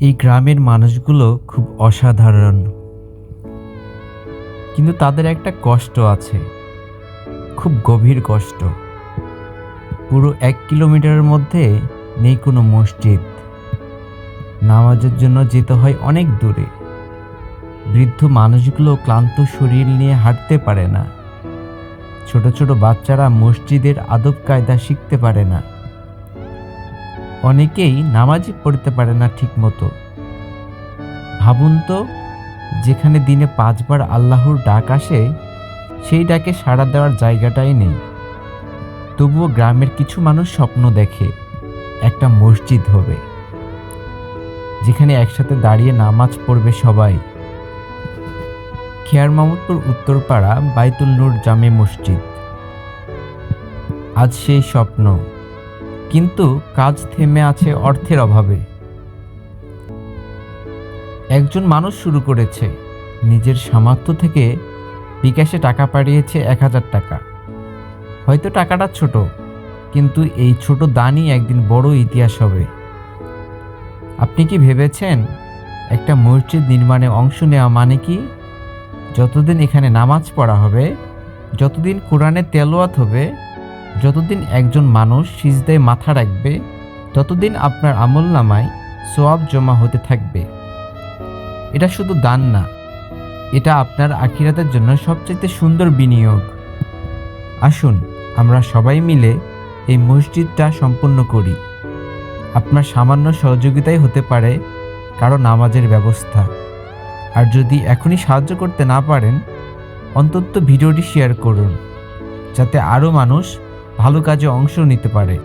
এই গ্রামের মানুষগুলো খুব অসাধারণ, কিন্তু তাদের একটা কষ্ট আছে, খুব গভীর কষ্ট। পুরো 1 কিলোমিটারের মধ্যে নেই কোনো মসজিদ। নামাজের জন্য যেতে হয় অনেক দূরে। বৃদ্ধ মানুষগুলো ক্লান্ত শরীর নিয়ে হাঁটতে পারে না। ছোট ছোট বাচ্চারা মসজিদের আদব কায়দা শিখতে পারে না। অনেকেই নামাজই পড়তে পারে না ঠিক মতো। ভাবুন তো, যেখানে দিনে 5 বার আল্লাহর ডাক আসে, সেই ডাকে সাড়া দেওয়ার জায়গাটাই নেই। তবুও গ্রামের কিছু মানুষ স্বপ্ন দেখে একটা মসজিদ হবে, যেখানে একসাথে দাঁড়িয়ে নামাজ পড়বে সবাই। খেয়ার মাহমুদপুর উত্তরপাড়া বাইতুল নূর জামে মসজিদ। আজ সেই স্বপ্ন, কিন্তু কাজ থেমে আছে অর্থের অভাবে। একজন মানুষ শুরু করেছে, নিজের সামর্থ্য থেকে বিকাশে টাকা পাঠিয়েছে 1000 টাকা। হয়তো টাকাটা ছোট, কিন্তু এই ছোট দানই একদিন বড় ইতিহাস হবে। আপনি কি ভেবেছেন একটা মসজিদ নির্মাণে অংশ নেওয়া মানে কি? যতদিন এখানে নামাজ পড়া হবে, যতদিন কোরআনে তেলাওয়াত হবে, যতদিন একজন মানুষ সিজদায় মাথা রাখবে, ততদিন আপনার আমলনামায় সওয়াব জমা হতে থাকবে। এটা শুধু দান না, এটা আপনার আখিরাতের জন্য সবচেয়ে সুন্দর বিনিয়োগ। আসুন আমরা সবাই মিলে এই মসজিদটা সম্পূর্ণ করি। আপনার সামান্য সহযোগিতাই হতে পারে কারো নামাজের ব্যবস্থা। আর যদি এখনই সাহায্য করতে না পারেন, অন্তত ভিডিওটি শেয়ার করুন, যাতে আরও মানুষ ভালো কাজে অংশ নিতে পারে।